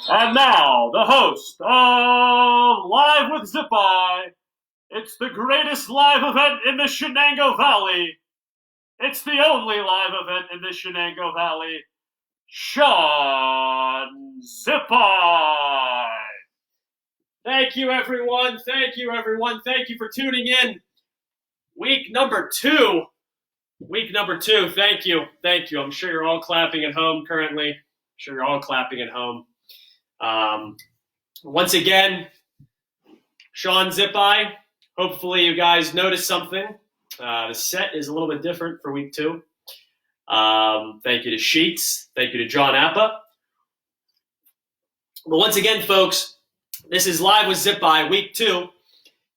And now, the host of Live with Zip-Eye. It's the greatest live event in the Shenango Valley. It's the only live event in the Shenango Valley. Sean Zip-Eye. Thank you, everyone. Thank you, everyone. Thank you for tuning in. Week number two. Thank you. I'm sure you're all clapping at home currently. Once again, Sean Zip-Eye. Hopefully you guys noticed something. The set is a little bit different for week two. Thank you to Sheets. Thank you to John Appa. But once again, folks, this is Live with Zip-Eye, week two.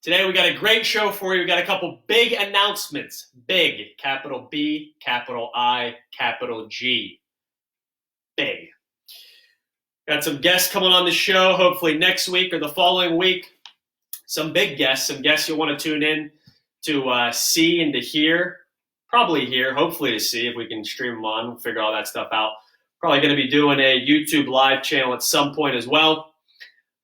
Today we got a great show for you. We got a couple big announcements. Big, capital B, capital I, capital G. Big. Got some guests coming on the show, hopefully next week or the following week. Some big guests, some guests you'll want to tune in to see and to hear. Probably hear, hopefully to see if we can stream them on. We'll figure all that stuff out. Probably going to be doing a YouTube live channel at some point as well.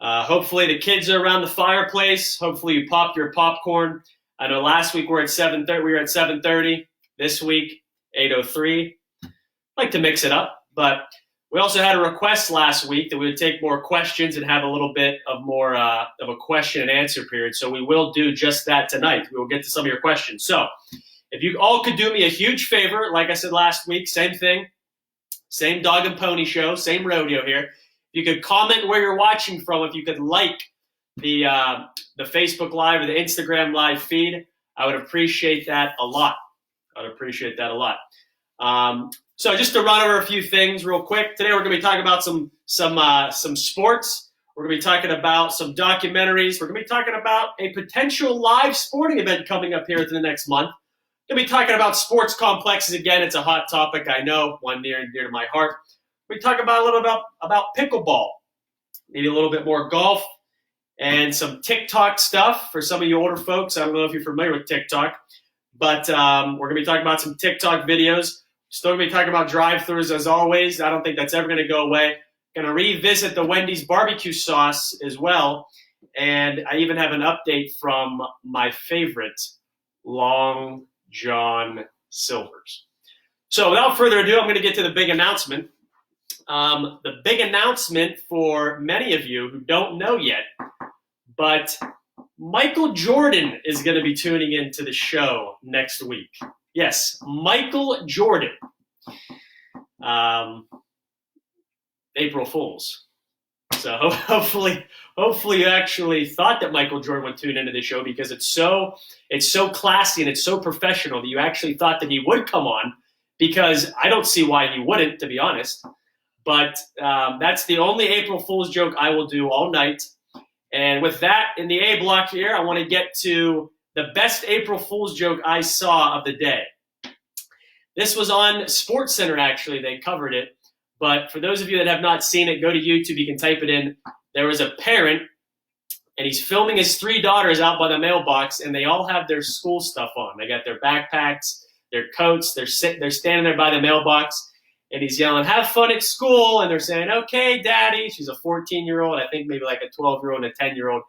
Hopefully the kids are around the fireplace. Hopefully you popped your popcorn. I know last week we were at 7:30. This week, 8:03. I like to mix it up, but we also had a request last week that we would take more questions and have a little bit of more of a question and answer period. So we will do just that tonight. We will get to some of your questions. So if you all could do me a huge favor, like I said last week, same thing, same dog and pony show, same rodeo here. If you could comment where you're watching from, if you could like the Facebook Live or the Instagram Live feed, I would appreciate that a lot. So just to run over a few things real quick, today we're going to be talking about some sports. We're going to be talking about some documentaries. We're going to be talking about a potential live sporting event coming up here within the next month. We're going to be talking about sports complexes again. It's a hot topic, I know, one near and dear to my heart. We talk about a little bit about pickleball, maybe a little bit more golf, and some TikTok stuff for some of you older folks. I don't know if you're familiar with TikTok, but we're going to be talking about some TikTok videos. Still going to be talking about drive-thrus as always. I don't think that's ever going to go away. Going to revisit the Wendy's barbecue sauce as well, and I even have an update from my favorite, Long John Silver's. So without further ado, I'm going to get to the big announcement. The big announcement for many of you who don't know yet, but Michael Jordan is going to be tuning into the show next week. Yes, Michael Jordan. April Fools. So hopefully you actually thought that Michael Jordan would tune into the show because it's so classy and it's so professional that you actually thought that he would come on, because I don't see why he wouldn't, to be honest. But that's the only April Fool's joke I will do all night. And with that in the A block here, I want to get to the best April Fool's joke I saw of the day. This was on SportsCenter, actually. They covered it. But for those of you that have not seen it, go to YouTube. You can type it in. There was a parent, and he's filming his three daughters out by the mailbox, and they all have their school stuff on. They got their backpacks, their coats. They're standing there by the mailbox, and he's yelling, "Have fun at school." And they're saying, "Okay, Daddy." She's a 14-year-old, I think maybe like a 12-year-old and a 10-year-old.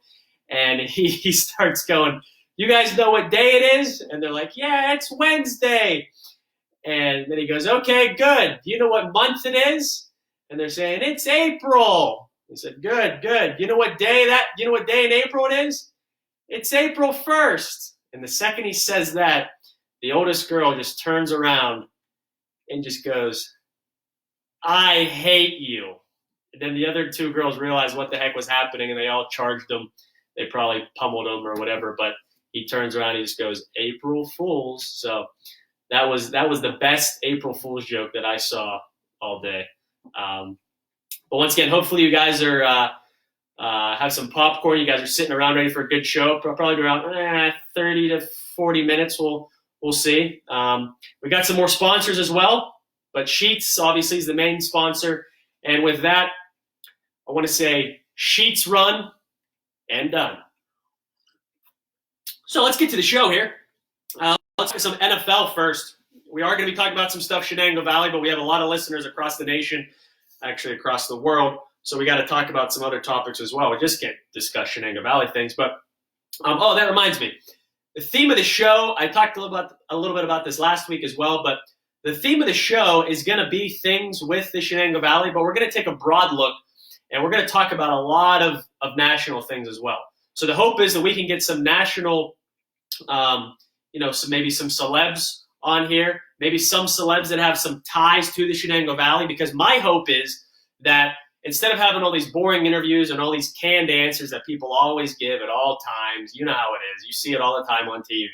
And he starts going, "You guys know what day it is?" And they're like, "Yeah, it's Wednesday." And then he goes, "Okay, good. Do you know what month it is?" And they're saying, "It's April." He said, Good. You know what day in April it is? It's April 1st. And the second he says that, the oldest girl just turns around and just goes, "I hate you." And then the other two girls realized what the heck was happening, and they all charged him. They probably pummeled him or whatever, but he turns around and he just goes, "April Fools." So that was the best April Fool's joke that I saw all day. But once again, hopefully you guys are have some popcorn. You guys are sitting around ready for a good show. Probably around 30 to 40 minutes. We'll see. We got some more sponsors as well, but Sheets obviously is the main sponsor. And with that, I want to say Sheets run and done. So let's get to the show here. Let's get some NFL first. we are going to be talking about some stuff Shenango Valley, but we have a lot of listeners across the nation, actually across the world. So we got to talk about some other topics as well. We just can't discuss Shenango Valley things. But, that reminds me. The theme of the show, I talked a little bit about this last week as well, but the theme of the show is going to be things with the Shenango Valley, but we're going to take a broad look, and we're going to talk about a lot of national things as well. So the hope is that we can get some national, maybe some celebs on here, maybe some celebs that have some ties to the Shenango Valley, because my hope is that instead of having all these boring interviews and all these canned answers that people always give at all times, you know how it is. You see it all the time on TV,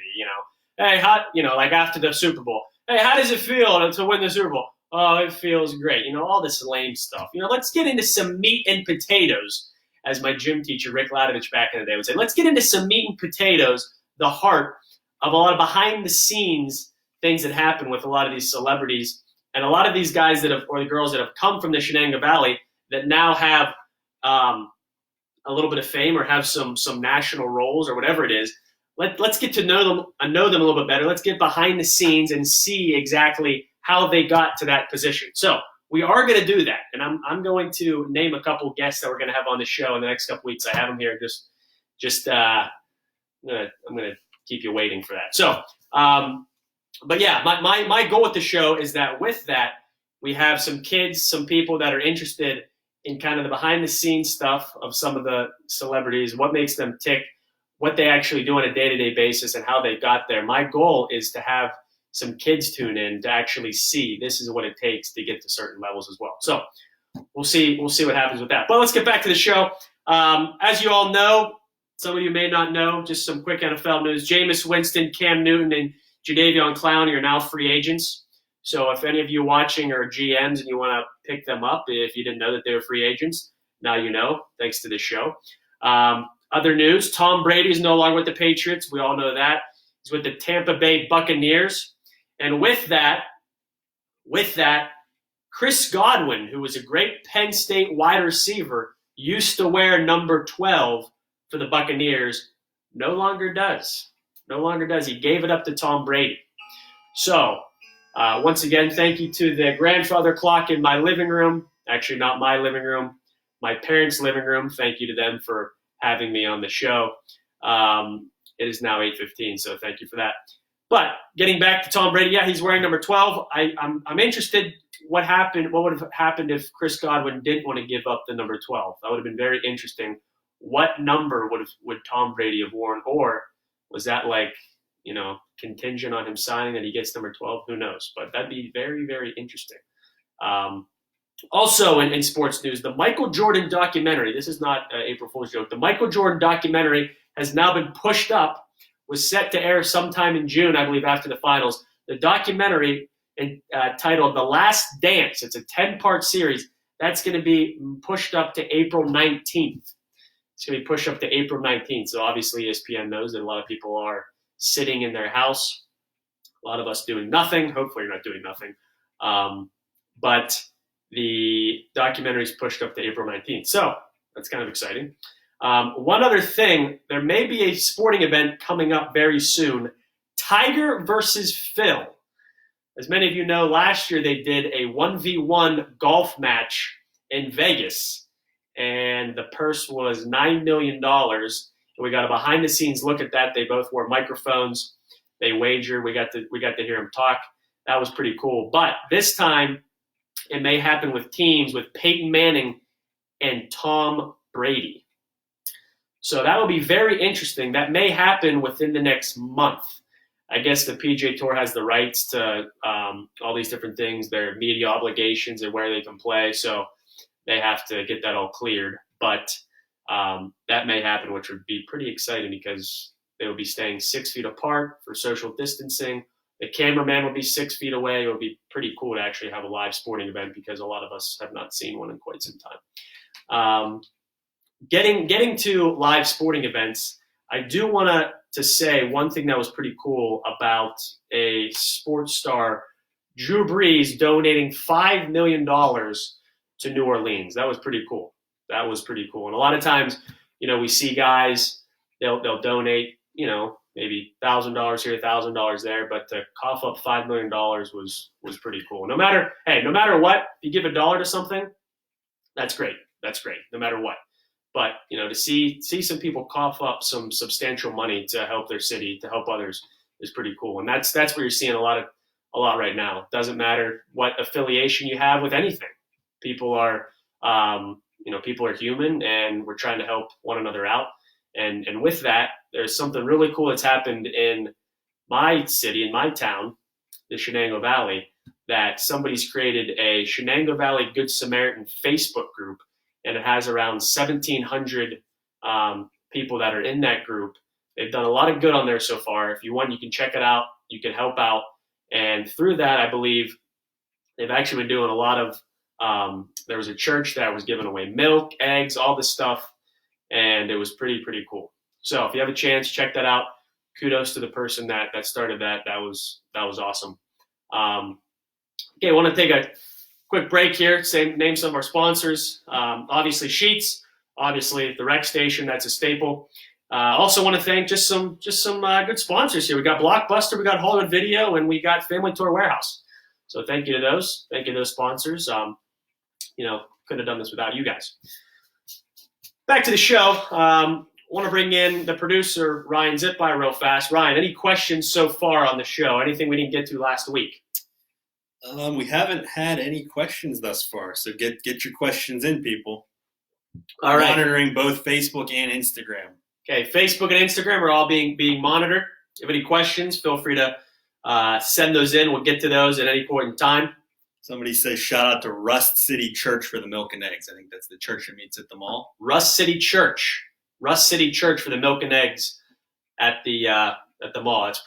Hey, like after the Super Bowl. Hey, how does it feel to win the Super Bowl? Oh, it feels great. All this lame stuff. Let's get into some meat and potatoes, as my gym teacher, Rick Ladovich, back in the day would say. Let's get into some meat and potatoes, the heart of a lot of behind-the-scenes things that happen with a lot of these celebrities and a lot of these guys or the girls that have come from the Shenango Valley that now have a little bit of fame or have some national roles or whatever it is. Let's get to know them a little bit better. Let's get behind the scenes and see exactly how they got to that position. So we are going to do that, and I'm going to name a couple guests that we're going to have on the show in the next couple weeks. I have them here. I'm going to keep you waiting for that. So, but yeah, my goal with the show is that with that we have some kids, some people that are interested in kind of the behind-the-scenes stuff of some of the celebrities, what makes them tick, what they actually do on a day-to-day basis, and how they got there. My goal is to have some kids tune in to actually see this is what it takes to get to certain levels as well. So we'll see what happens with that. But let's get back to the show. As you all know, some of you may not know, just some quick NFL news. Jameis Winston, Cam Newton, and Jadeveon Clowney are now free agents. So if any of you watching are GMs and you want to pick them up, if you didn't know that they were free agents, now you know, thanks to this show. Other news, Tom Brady is no longer with the Patriots. We all know that. He's with the Tampa Bay Buccaneers. And with that, Chris Godwin, who was a great Penn State wide receiver, used to wear number 12 for the Buccaneers, no longer does. He gave it up to Tom Brady. So, once again, thank you to the grandfather clock in my living room. Actually, not my living room, my parents' living room. Thank you to them for having me on the show. It is now 8:15, so thank you for that. But getting back to Tom Brady, yeah, he's wearing number 12. I'm interested what would have happened if Chris Godwin didn't want to give up the number 12. That would have been very interesting. What number would Tom Brady have worn? Or was that contingent on him signing that he gets number 12? Who knows? But that'd be very, very interesting. Also in sports news, the Michael Jordan documentary, this is not an April Fool's joke, the Michael Jordan documentary has now been pushed up, was set to air sometime in June, I believe, after the finals. The documentary titled The Last Dance, it's a 10-part series, that's going to be pushed up to April 19th. It's going to be pushed up to April 19th. So obviously ESPN knows that a lot of people are sitting in their house, a lot of us doing nothing. Hopefully you're not doing nothing. But the documentary is pushed up to April 19th. So that's kind of exciting. One other thing, there may be a sporting event coming up very soon. Tiger versus Phil. As many of you know, last year they did a 1v1 golf match in Vegas, and the purse was $9 million. And we got a behind-the-scenes look at that. They both wore microphones. They wagered. We got to hear them talk. That was pretty cool. But this time, it may happen with teams with Peyton Manning and Tom Brady. So that will be very interesting. That may happen within the next month. I guess the PGA Tour has the rights to all these different things, their media obligations and where they can play. So they have to get that all cleared. But that may happen, which would be pretty exciting because they will be staying 6 feet apart for social distancing. The cameraman will be 6 feet away. It would be pretty cool to actually have a live sporting event because a lot of us have not seen one in quite some time. Getting to live sporting events, I do want to say one thing that was pretty cool about a sports star, Drew Brees, donating $5 million to New Orleans. That was pretty cool. And a lot of times, we see guys, they'll donate, maybe $1,000 here, $1,000 there, but to cough up $5 million was pretty cool. No matter what, if you give $1 to something, that's great. That's great, no matter what. But to see some people cough up some substantial money to help their city, to help others, is pretty cool. And that's what you're seeing a lot right now. It doesn't matter what affiliation you have with anything. People are human, and we're trying to help one another out. And with that, there's something really cool that's happened in my city, in my town, the Shenango Valley, that somebody's created a Shenango Valley Good Samaritan Facebook group, and it has around 1,700 people that are in that group. They've done a lot of good on there so far. If you want, you can check it out. You can help out. And through that, I believe they've actually been doing a lot of, there was a church that was giving away milk, eggs, all this stuff. And it was pretty cool. So if you have a chance, check that out. Kudos to the person that started that. That was awesome. Okay, I want to take a quick break here. Name some of our sponsors. Obviously Sheets. Obviously the Rec Station. That's a staple. Also want to thank just some good sponsors here. We got Blockbuster, we got Hollywood Video, and we got Family Tour Warehouse. So thank you to those. Thank you to those sponsors. Couldn't have done this without you guys. Back to the show. Want to bring in the producer, Ryan Zipby, real fast. Ryan, any questions so far on the show? Anything we didn't get to last week? We haven't had any questions thus far, so get your questions in, people. All right. Monitoring both Facebook and Instagram. Okay, Facebook and Instagram are all being monitored. If you have any questions, feel free to send those in. We'll get to those at any point in time. Somebody says shout out to Rust City Church for the milk and eggs. I think that's the church that meets at the mall. Rust City Church for the milk and eggs at the mall. That's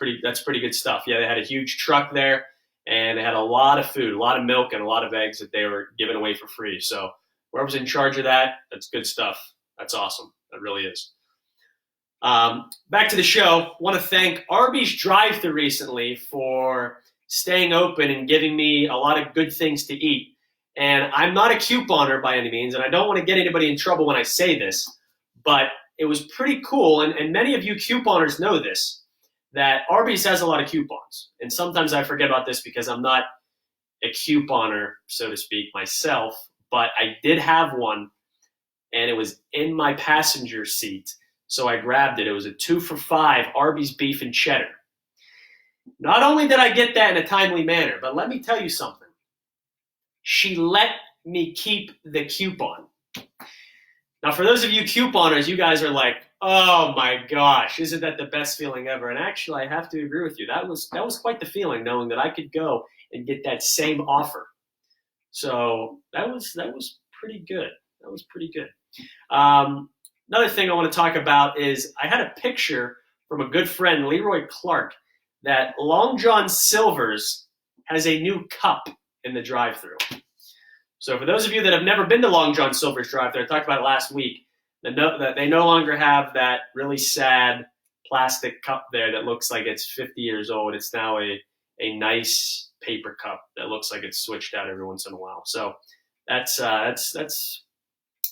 pretty good stuff. Yeah, they had a huge truck there, and they had a lot of food, a lot of milk, and a lot of eggs that they were giving away for free. So whoever's in charge of that, that's good stuff. That's awesome. That really is. Back to the show. Want to thank Arby's drive-thru recently for staying open and giving me a lot of good things to eat. And I'm not a couponer by any means, and I don't want to get anybody in trouble when I say this, but it was pretty cool, and many of you couponers know this, that Arby's has a lot of coupons. And sometimes I forget about this because I'm not a couponer, so to speak, myself, but I did have one, and it was in my passenger seat, so I grabbed it. It was a 2 for $5 Arby's beef and cheddar. Not only did I get that in a timely manner, but let me tell you something. She let me keep the coupon. Now, for those of you couponers, you guys are like, oh my gosh, isn't that the best feeling ever? And actually, I have to agree with you. That was quite the feeling, knowing that I could go and get that same offer. So that was pretty good. That was pretty good. Another thing I want to talk about is I had a picture from a good friend, Leroy Clark, that Long John Silver's has a new cup in the drive-thru. So for those of you that have never been to Long John Silver's drive-thru, I talked about it last week, that they no longer have that really sad plastic cup there that looks like it's 50 years old. It's now a nice paper cup that looks like it's switched out every once in a while. So that's that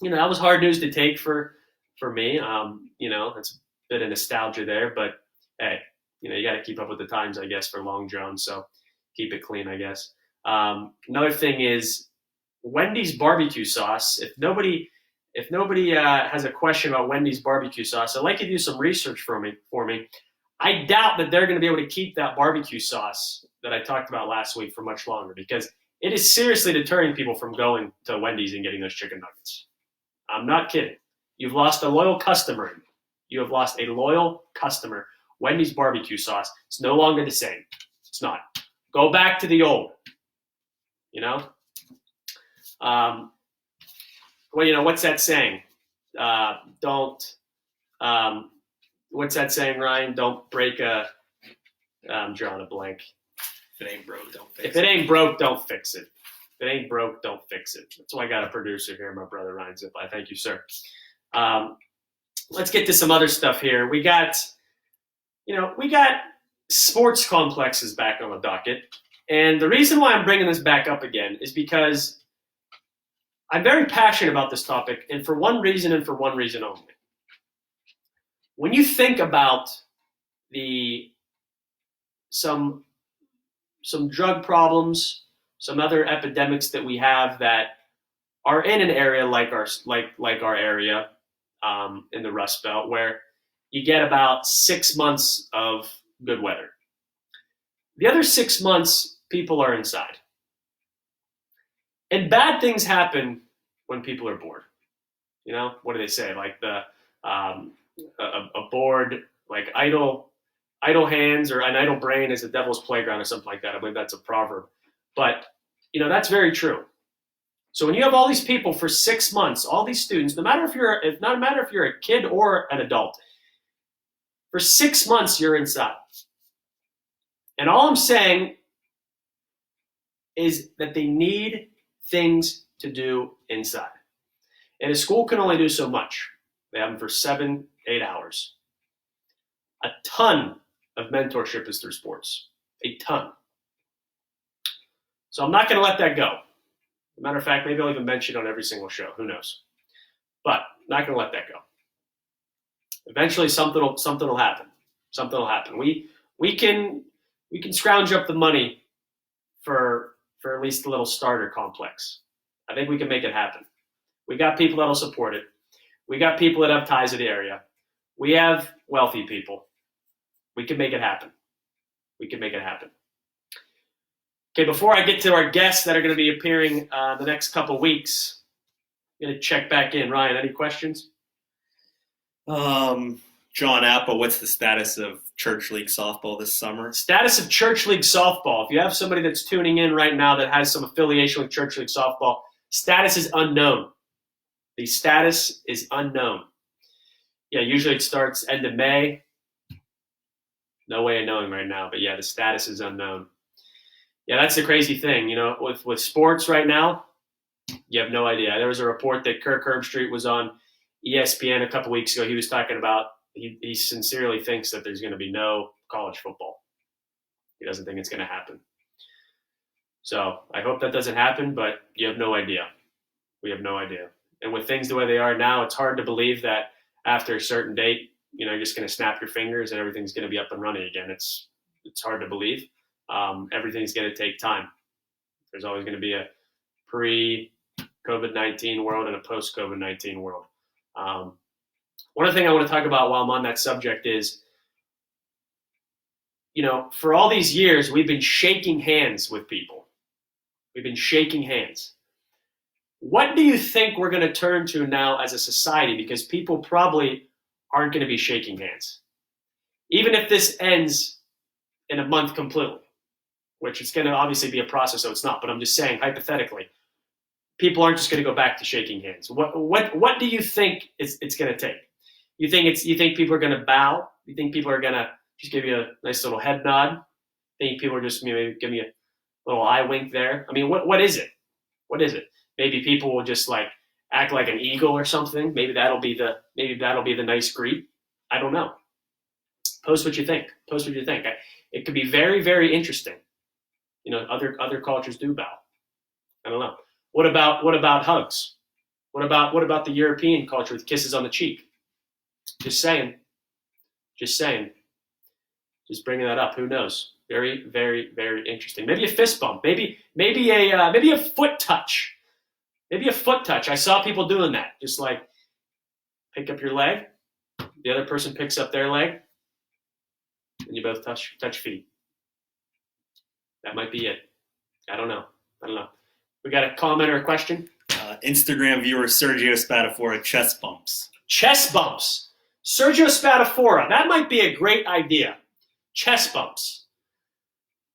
was hard news to take for me. That's a bit of nostalgia there, but hey, you got to keep up with the times, I guess, for Long John. So keep it clean, I guess. Another thing is Wendy's barbecue sauce. If nobody has a question about Wendy's barbecue sauce, I'd like you to do some research for me. I doubt that they're going to be able to keep that barbecue sauce that I talked about last week for much longer, because it is seriously deterring people from going to Wendy's and getting those chicken nuggets. I'm not kidding. You've lost a loyal customer. You have lost a loyal customer. Wendy's barbecue sauce. It's no longer the same. It's not. Go back to the old. What's that saying? What's that saying, Ryan? Don't break I'm drawing a blank. If it ain't broke, don't fix it. If it ain't broke, don't fix it. If it ain't broke, don't fix it. That's why I got a producer here, my brother Ryan Zipby. Thank you, sir. Let's get to some other stuff here. We got sports complexes back on the docket. And the reason why I'm bringing this back up again is because I'm very passionate about this topic, and for one reason and for one reason only. When you think about some drug problems, some other epidemics that we have that are in an area like our area in the Rust Belt, where you get about 6 months of good weather. The other 6 months, people are inside. And bad things happen when people are bored. You know, what do they say? Like a bored, like idle hands or an idle brain is the devil's playground or something like that. I believe that's a proverb. But, you know, that's very true. So when you have all these people for 6 months, all these students, no matter if you're a kid or an adult, for 6 months you're inside. And all I'm saying is that they need things to do inside. And a school can only do so much. They have them for 7-8 hours. A ton of mentorship is through sports. A ton. So I'm not going to let that go. As a matter of fact, maybe I'll even mention it on every single show. Who knows? But not going to let that go. Eventually, something will happen. Something will happen. We can scrounge up the money for at least a little starter complex. I think we can make it happen. We got people that'll support it. We got people that have ties to the area. We have wealthy people. We can make it happen. We can make it happen. Okay, before I get to our guests that are going to be appearing the next couple weeks, I'm going to check back in. Ryan, any questions? John Appa, what's the status of Church League softball this summer? Status of Church League softball. If you have somebody that's tuning in right now that has some affiliation with Church League softball, status is unknown. The status is unknown. Yeah, usually it starts end of May. No way of knowing right now, but yeah, the status is unknown. Yeah, that's the crazy thing. You know, with sports right now, you have no idea. There was a report that Kirk Herbstreit was on ESPN a couple weeks ago. He was talking about he sincerely thinks that there's going to be no college football. He doesn't think it's going to happen. So I hope that doesn't happen, but you have no idea. We have no idea. And with things the way they are now, it's hard to believe that after a certain date, you know, you're just going to snap your fingers and everything's going to be up and running again. It's hard to believe. Everything's going to take time. There's always going to be a pre-COVID-19 world and a post-COVID-19 world. One other thing I want to talk about while I'm on that subject is, you know, for all these years, we've been shaking hands with people. We've been shaking hands. What do you think we're going to turn to now as a society? Because people probably aren't going to be shaking hands. Even if this ends in a month completely, which it's going to obviously be a process, so it's not. But I'm just saying, hypothetically, people aren't just going to go back to shaking hands. What do you think it's going to take? You think people are going to bow? You think people are going to just give you a nice little head nod? Think people are just maybe give me a little eye wink there? I mean, what is it? What is it? Maybe people will just like act like an eagle or something. Maybe that'll be the nice greet. I don't know. Post what you think. Post what you think. It could be very, very interesting. You know, other cultures do bow. I don't know. What about hugs? What about the European culture with kisses on the cheek? Just saying. Just bringing that up. Who knows? Very, very, very interesting. Maybe a fist bump. Maybe a foot touch. Maybe a foot touch. I saw people doing that. Just like pick up your leg, the other person picks up their leg, and you both touch feet. That might be it. I don't know. We got a comment or a question? Instagram viewer Sergio Spatafora, chest bumps. Chest bumps. Sergio Spatafora. That might be a great idea. Chest bumps.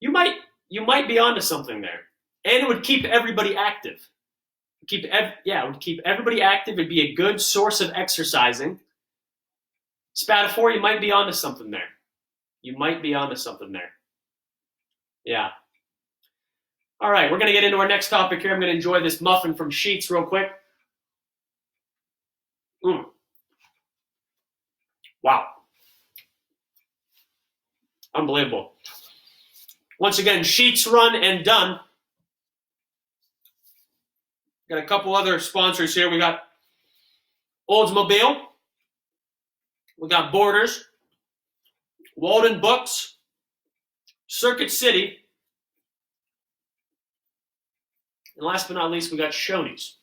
You might be onto something there. And it would keep everybody active. It would keep everybody active. It'd be a good source of exercising. Spatafora, you might be onto something there. Yeah. All right, we're going to get into our next topic here. I'm going to enjoy this muffin from Sheetz real quick. Wow. Unbelievable. Once again, Sheetz run and done. Got a couple other sponsors here. We got Oldsmobile. We got Borders. Walden Books, Circuit City, and last but not least, we got Shoney's.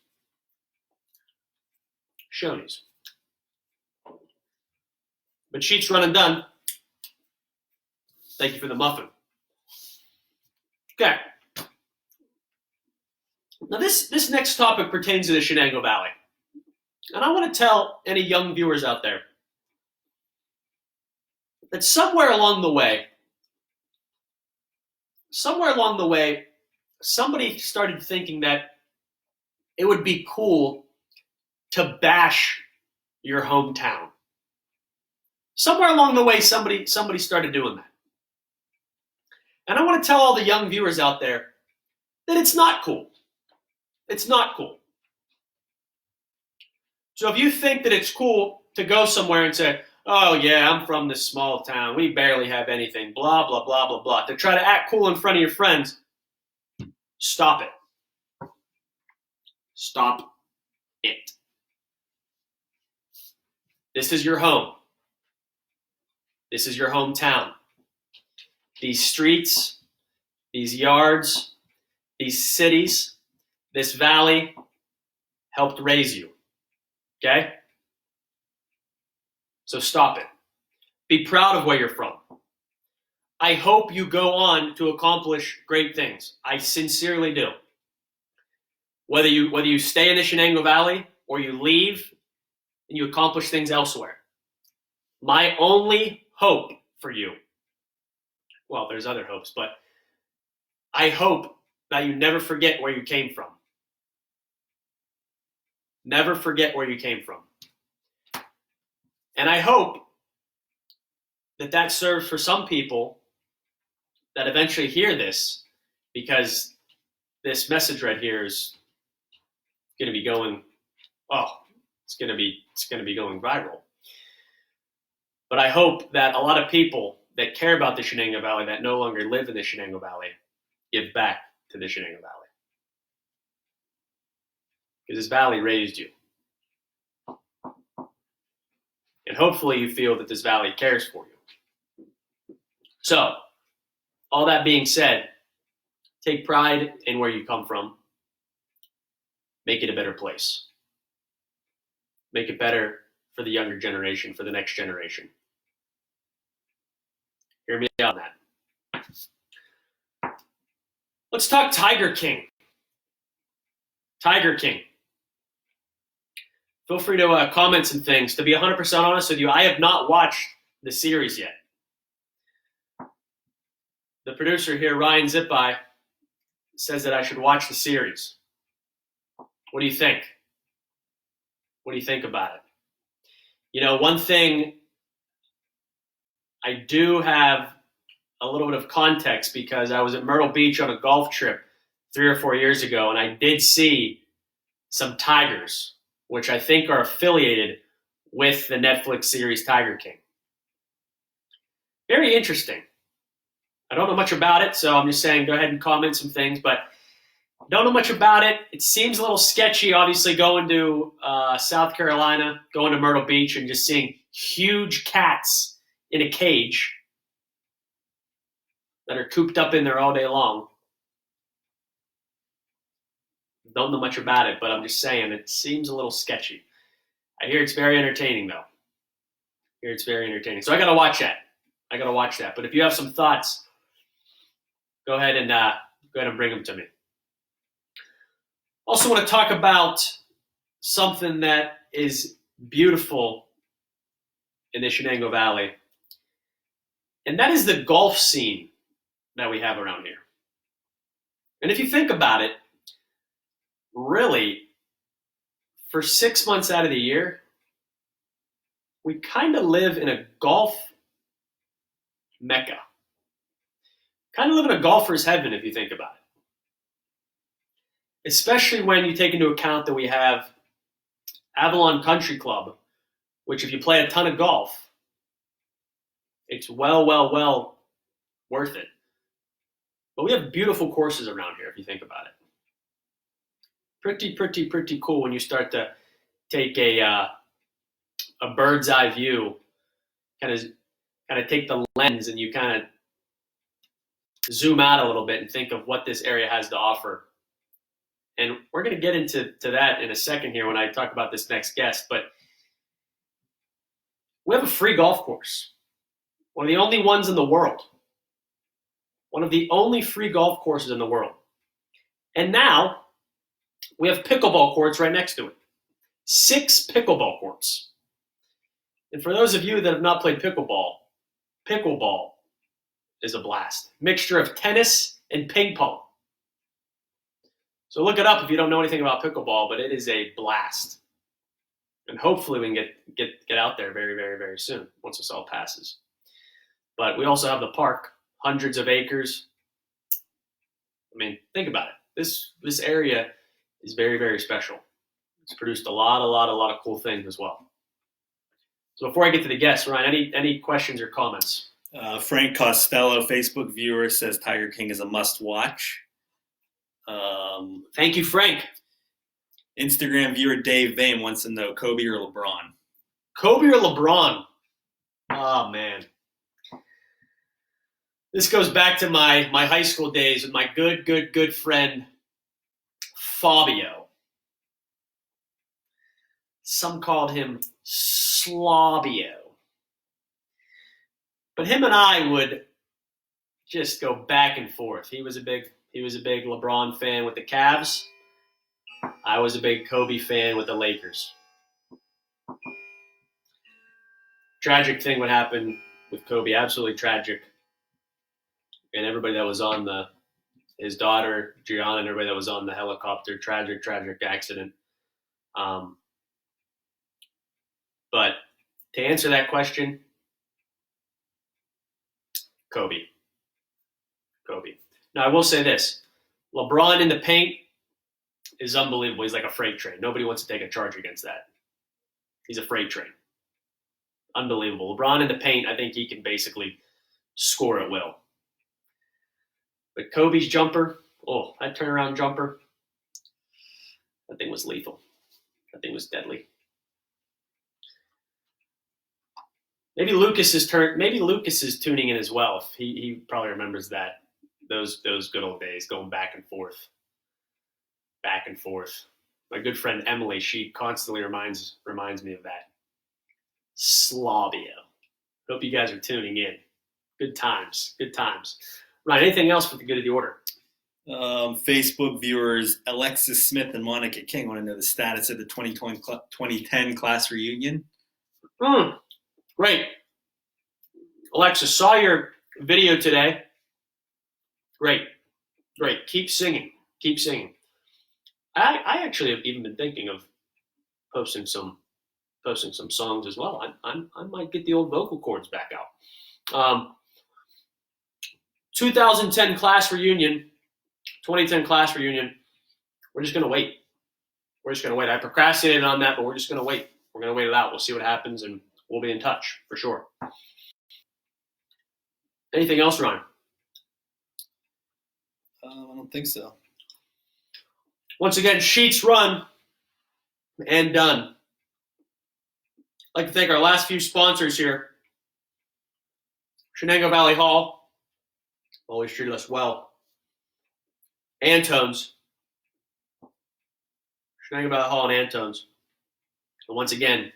Shoney's. But sheets run and done. Thank you for the muffin. Okay. Now this next topic pertains to the Shenango Valley. And I want to tell any young viewers out there that somewhere along the way, somebody started thinking that it would be cool to bash your hometown. Somewhere along the way, somebody started doing that. And I want to tell all the young viewers out there that it's not cool. It's not cool. So if you think that it's cool to go somewhere and say, oh yeah, I'm from this small town, we barely have anything, blah, blah, blah, blah, blah, to try to act cool in front of your friends, stop it. Stop it. This is your home. This is your hometown. These streets, these yards, these cities, this valley helped raise you. Okay? So stop it. Be proud of where you're from. I hope you go on to accomplish great things. I sincerely do. Whether you stay in the Shenango Valley or you leave and you accomplish things elsewhere. My only hope for you, well, there's other hopes, but I hope that you never forget where you came from. Never forget where you came from. And I hope that that serves for some people that eventually hear this, because this message right here is going to be going, it's going to be going viral. But I hope that a lot of people that care about the Shenango Valley, that no longer live in the Shenango Valley, give back to the Shenango Valley. Because this valley raised you. And hopefully you feel that this valley cares for you. So, all that being said, take pride in where you come from. Make it a better place. Make it better for the younger generation, for the next generation. Hear me out on that. Let's talk Tiger King. Tiger King. Feel free to comment some things. To be 100% honest with you, I have not watched the series yet. The producer here, Ryan Zipai, says that I should watch the series. What do you think? What do you think about it? You know, one thing, I do have a little bit of context because I was at Myrtle Beach on a golf trip 3 or 4 years ago, and I did see some tigers, which I think are affiliated with the Netflix series Tiger King. Very interesting. I don't know much about it, so I'm just saying go ahead and comment some things, but don't know much about it. It seems a little sketchy, obviously, going to South Carolina, going to Myrtle Beach, and just seeing huge cats in a cage that are cooped up in there all day long. Don't know much about it, but I'm just saying it seems a little sketchy. I hear it's very entertaining, though. I hear it's very entertaining. So I got to watch that. But if you have some thoughts, go ahead and bring them to me. Also want to talk about something that is beautiful in the Shenango Valley, and that is the golf scene that we have around here. And if you think about it, really, for 6 months out of the year, we kind of live in a golf mecca. Kind of live in a golfer's heaven if you think about it. Especially when you take into account that we have Avalon Country Club, which if you play a ton of golf, it's well worth it. But we have beautiful courses around here if you think about it. Pretty cool when you start to take a bird's eye view, kind kind of take the lens and you kind of zoom out a little bit and think of what this area has to offer. And we're going to get into that in a second here when I talk about this next guest. But we have a free golf course, one of the only ones in the world, one of the only free golf courses in the world. And now we have pickleball courts right next to it. 6 pickleball courts. And for those of you that have not played pickleball is a blast. Mixture of tennis and ping pong. So look it up if you don't know anything about pickleball, but it is a blast. And hopefully we can get out there very, very, very soon once this all passes. But we also have the park, hundreds of acres. I mean, think about it. This area is very, very special. It's produced a lot of cool things as well. So before I get to the guests, Ryan, any questions or comments? Frank Costello, Facebook viewer, says Tiger King is a must-watch. Thank you, Frank. Instagram viewer Dave Vane wants to know Kobe or LeBron. Kobe or LeBron? Oh, man. This goes back to my high school days with my good friend Fabio. Some called him Slobio. But him and I would just go back and forth. He was a big LeBron fan with the Cavs. I was a big Kobe fan with the Lakers. Tragic thing would happen with Kobe, absolutely tragic. And everybody that was on his daughter, Gianna, and everybody that was on the helicopter, tragic accident. But to answer that question, Kobe. Now, I will say this. LeBron in the paint is unbelievable. He's like a freight train. Nobody wants to take a charge against that. He's a freight train. Unbelievable. LeBron in the paint, I think he can basically score at will. But Kobe's jumper, that turnaround jumper, that thing was lethal. That thing was deadly. Maybe Lucas is tuning in as well. He probably remembers that. Those good old days, going back and forth. My good friend Emily, she constantly reminds me of that. Slobio. Hope you guys are tuning in. Good times. Right, anything else for the good of the order? Facebook viewers Alexis Smith and Monica King want to know the status of the 2010 class reunion. Great. Alexis, saw your video today. Great. Keep singing. I actually have even been thinking of posting some songs as well. I might get the old vocal cords back out. 2010 class reunion, 2010 class reunion. We're just gonna wait. I procrastinated on that, but we're just gonna wait. We're gonna wait it out. We'll see what happens, and we'll be in touch for sure. Anything else, Ryan? I don't think so. Once again, sheets run and done. I'd like to thank our last few sponsors here. Shenango Valley Hall, always treated us well. Antone's. Shenango Valley Hall and Antone's. And once again,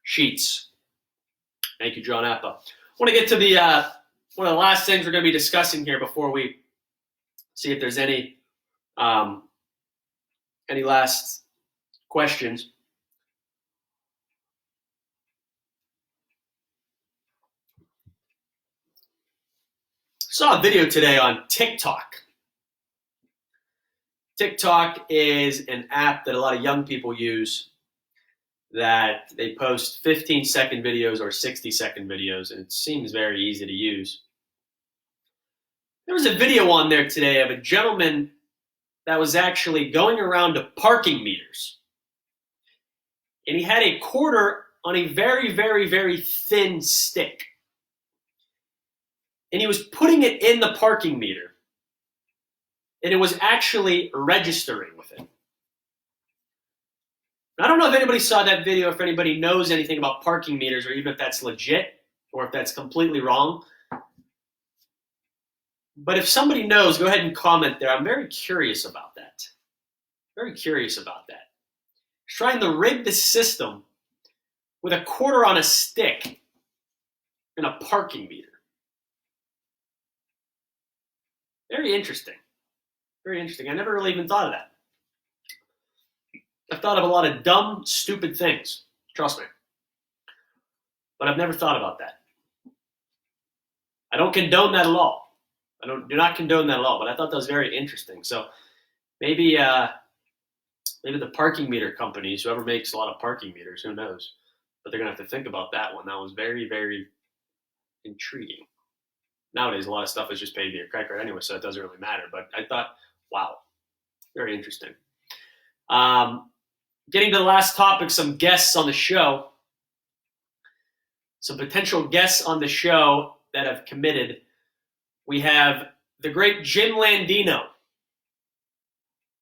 sheets. Thank you, John Appa. I want to get to the one of the last things we're going to be discussing here before we see if there's any last questions. Saw a video today on TikTok. TikTok is an app that a lot of young people use that they post 15-second videos or 60-second videos, and it seems very easy to use. There was a video on there today of a gentleman that was actually going around to parking meters. And he had a quarter on a very, very, very thin stick. And he was putting it in the parking meter. And it was actually registering with it. I don't know if anybody saw that video, if anybody knows anything about parking meters, or even if that's legit. or if that's completely wrong. But if somebody knows, go ahead and comment there. I'm very curious about that. Very curious about that. Trying to rig the system with a quarter on a stick and a parking meter. Very interesting. Very interesting. I never really even thought of that. I've thought of a lot of dumb, stupid things. Trust me. But I've never thought about that. I don't condone that at all. I do not condone that at all, but I thought that was very interesting. So maybe the parking meter companies, whoever makes a lot of parking meters, who knows? But they're going to have to think about that one. That was very, very intriguing. Nowadays, a lot of stuff is just paid via credit card anyway, so it doesn't really matter. But I thought, wow, very interesting. Getting to the last topic, some guests on the show. Some potential guests on the show that have committed. We have the great Jim Landino.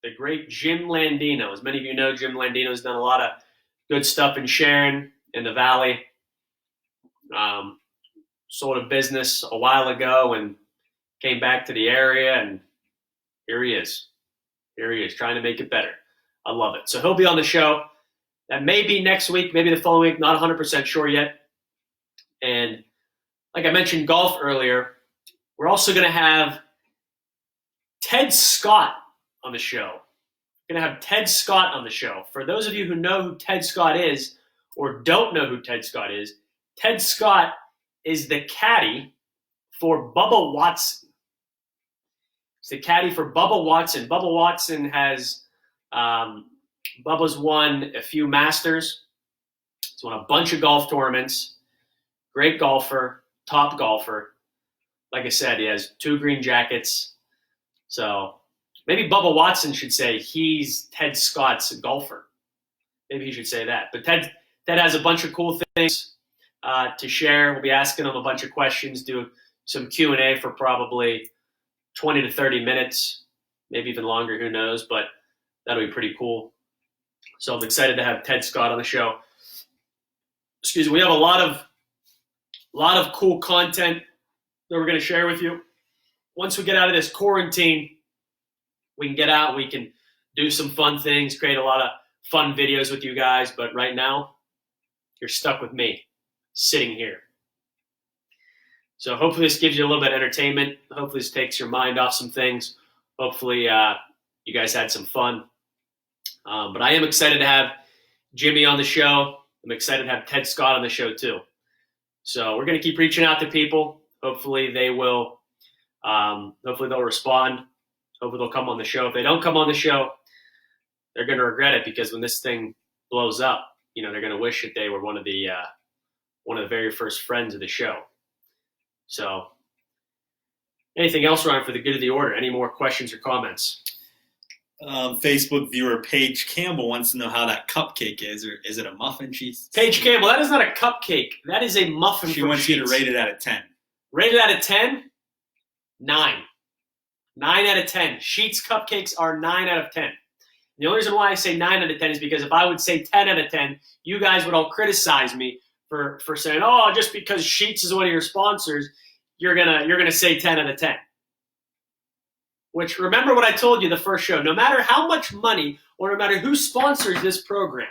The great Jim Landino. As many of you know, Jim Landino has done a lot of good stuff in Sharon, in the Valley. Sold a business a while ago and came back to the area, and here he is. Here he is, trying to make it better. I love it. So he'll be on the show. That may be next week, maybe the following week, not 100% sure yet. And like I mentioned golf earlier, we're also going to have Ted Scott on the show. We're going to have Ted Scott on the show. For those of you who know who Ted Scott is or don't know who Ted Scott is the caddy for Bubba Watson. He's the caddy for Bubba Watson. Bubba Watson has Bubba's won a few Masters. He's won a bunch of golf tournaments. Great golfer, top golfer. Like I said, he has 2 green jackets. So maybe Bubba Watson should say he's Ted Scott's golfer. Maybe he should say that. But Ted has a bunch of cool things to share. We'll be asking him a bunch of questions, do some Q&A for probably 20 to 30 minutes, maybe even longer, who knows, but that'll be pretty cool. So I'm excited to have Ted Scott on the show. Excuse me, we have a lot of cool content that we're going to share with you. Once we get out of this quarantine, we can get out, we can do some fun things, create a lot of fun videos with you guys, but right now, you're stuck with me, sitting here. So hopefully this gives you a little bit of entertainment. Hopefully this takes your mind off some things. Hopefully you guys had some fun. But I am excited to have Jimmy on the show. I'm excited to have Ted Scott on the show too. So we're going to keep reaching out to people. Hopefully they will. Hopefully they'll respond. Hopefully they'll come on the show. If they don't come on the show, they're going to regret it, because when this thing blows up, they're going to wish that they were one of the very first friends of the show. So anything else, Ryan, for the good of the order? Any more questions or comments? Facebook viewer Paige Campbell wants to know how that cupcake is, or is it a muffin? Paige Campbell, that is not a cupcake. That is a muffin. She wants you to rate it out of 10. Rate it out of 10? 9. 9 out of 10. Sheets cupcakes are 9 out of 10. The only reason why I say 9 out of 10 is because if I would say 10 out of 10, you guys would all criticize me for saying, oh, just because Sheets is one of your sponsors, you're gonna say 10 out of 10. Which, remember what I told you the first show, no matter how much money or no matter who sponsors this program,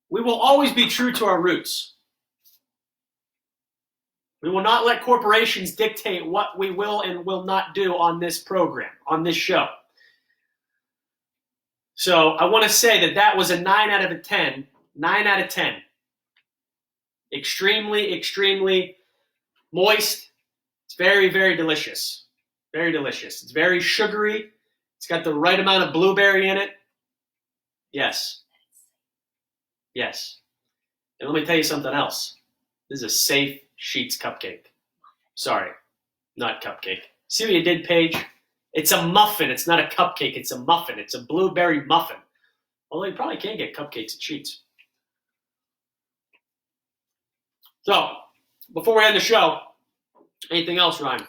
we will always be true to our roots. We will not let corporations dictate what we will and will not do on this program, on this show. So I want to say that was a 9 out of 10. 9 out of 10. Extremely, extremely moist. It's very, very delicious. Very delicious. It's very sugary. It's got the right amount of blueberry in it. Yes. Yes. And let me tell you something else. This is a safe Sheets cupcake. Sorry, not cupcake. See what you did, Paige? It's a muffin. It's not a cupcake. It's a muffin. It's a blueberry muffin. Although you probably can get cupcakes at Sheets. So, before we end the show, anything else, Ryan?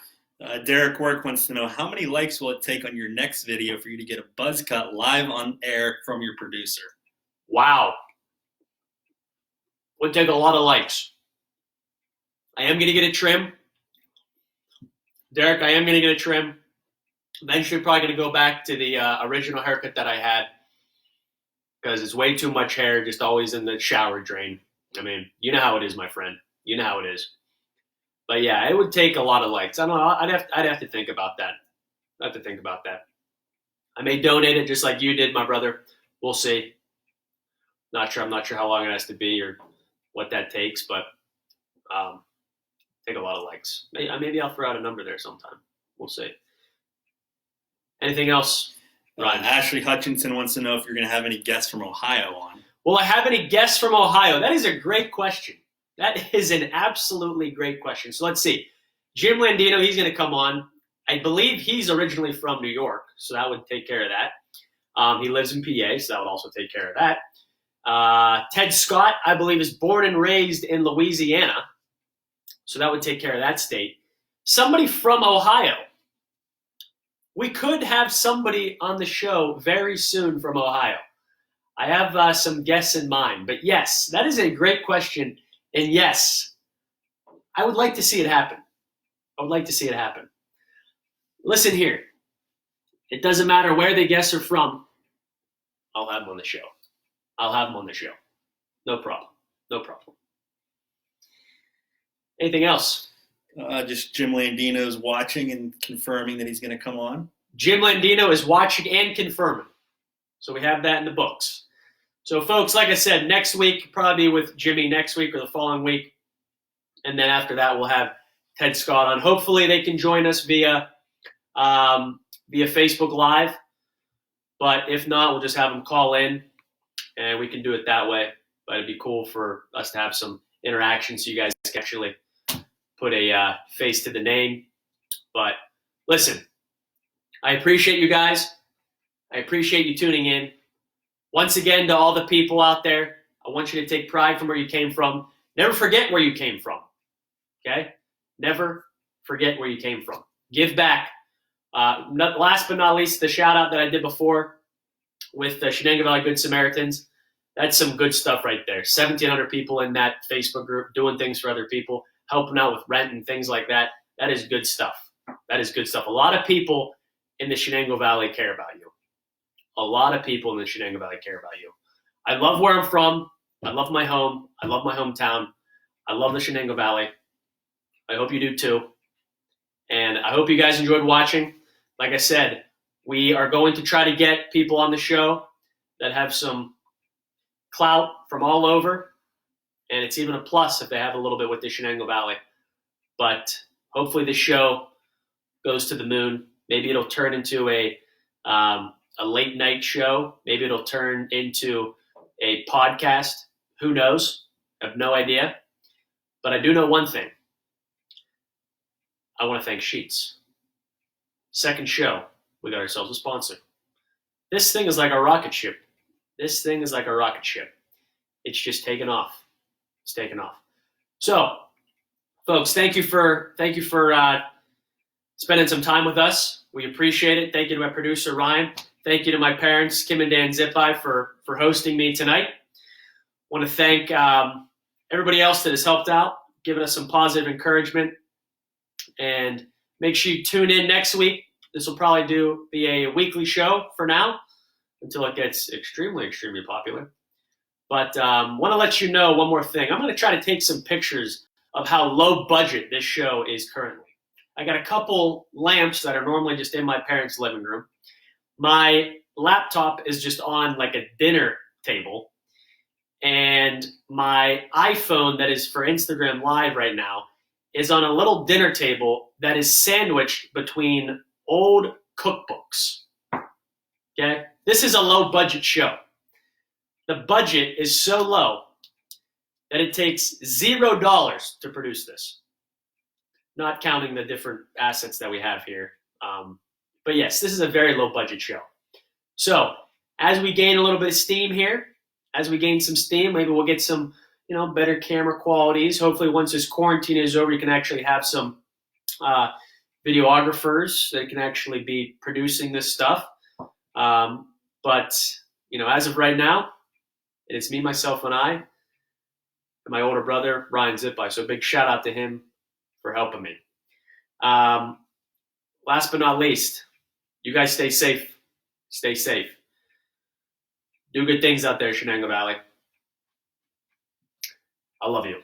Derek Work wants to know, how many likes will it take on your next video for you to get a buzz cut live on air from your producer? Wow. Would take a lot of likes. I am going to get a trim. Derek, I am going to get a trim. Eventually probably going to go back to the original haircut that I had because it's way too much hair just always in the shower drain. I mean, you know how it is, my friend. You know how it is. But yeah, it would take a lot of likes. I don't know. I'd have to think about that. I'd have to think about that. I may donate it just like you did, my brother. We'll see. I'm not sure how long it has to be or what that takes, but take a lot of likes. Maybe I'll throw out a number there sometime. We'll see. Anything else, Ryan? Ashley Hutchinson wants to know if you're going to have any guests from Ohio on. Will I have any guests from Ohio? That is a great question. That is an absolutely great question. So let's see. Jim Landino, he's going to come on. I believe he's originally from New York, so that would take care of that. He lives in PA, so that would also take care of that. Ted Scott, I believe, is born and raised in Louisiana, so that would take care of that state. Somebody from Ohio. We could have somebody on the show very soon from Ohio. I have some guests in mind. But yes, that is a great question. And yes, I would like to see it happen. I would like to see it happen. Listen here. It doesn't matter where the guests are from. I'll have them on the show. I'll have them on the show. No problem. No problem. Anything else? Just Jim Landino's watching and confirming that he's going to come on. Jim Landino is watching and confirming. So we have that in the books. So, folks, like I said, next week, probably with Jimmy next week or the following week. And then after that, we'll have Ted Scott on. Hopefully they can join us via Facebook Live. But if not, we'll just have them call in, and we can do it that way. But it'd be cool for us to have some interaction so you guys can actually put a face to the name. But listen, I appreciate you guys. I appreciate you tuning in. Once again, to all the people out there, I want you to take pride from where you came from. Never forget where you came from. Okay? Never forget where you came from. Give back. Last but not least, the shout out that I did before with the Shenango Valley Good Samaritans. That's some good stuff right there. 1,700 people in that Facebook group doing things for other people, helping out with rent and things like that. That is good stuff. That is good stuff. A lot of people in the Shenango Valley care about you. A lot of people in the Shenango Valley care about you. I love where I'm from. I love my home. I love my hometown. I love the Shenango Valley. I hope you do too. And I hope you guys enjoyed watching. Like I said, we are going to try to get people on the show that have some clout from all over. And it's even a plus if they have a little bit with the Shenango Valley. But hopefully the show goes to the moon. Maybe it'll turn into a late night show. Maybe it'll turn into a podcast. Who knows? I have no idea. But I do know one thing. I want to thank Sheets. Second show, we got ourselves a sponsor. This thing is like a rocket ship. This thing is like a rocket ship. It's just taken off. It's taken off. So, folks, thank you for spending some time with us. We appreciate it. Thank you to my producer, Ryan. Thank you to my parents, Kim and Dan Zipai, for hosting me tonight. I want to thank everybody else that has helped out, giving us some positive encouragement. And make sure you tune in next week. This will probably be a weekly show for now until it gets extremely, extremely popular. But want to let you know one more thing. I'm going to try to take some pictures of how low budget this show is currently. I got a couple lamps that are normally just in my parents' living room. My laptop is just on like a dinner table. And my iPhone that is for Instagram Live right now is on a little dinner table that is sandwiched between old cookbooks. Okay? This is a low budget show. The budget is so low that it takes $0 to produce this. Not counting the different assets that we have here. But yes, this is a very low budget show. So as we gain a little bit of steam here, as we gain some steam, maybe we'll get some, better camera qualities. Hopefully once this quarantine is over, you can actually have some videographers that can actually be producing this stuff. But as of right now, it's me, myself, and I. and my older brother, Ryan Zipai. So big shout out to him for helping me. Last but not least, you guys stay safe. Stay safe. Do good things out there, Shenango Valley. I love you.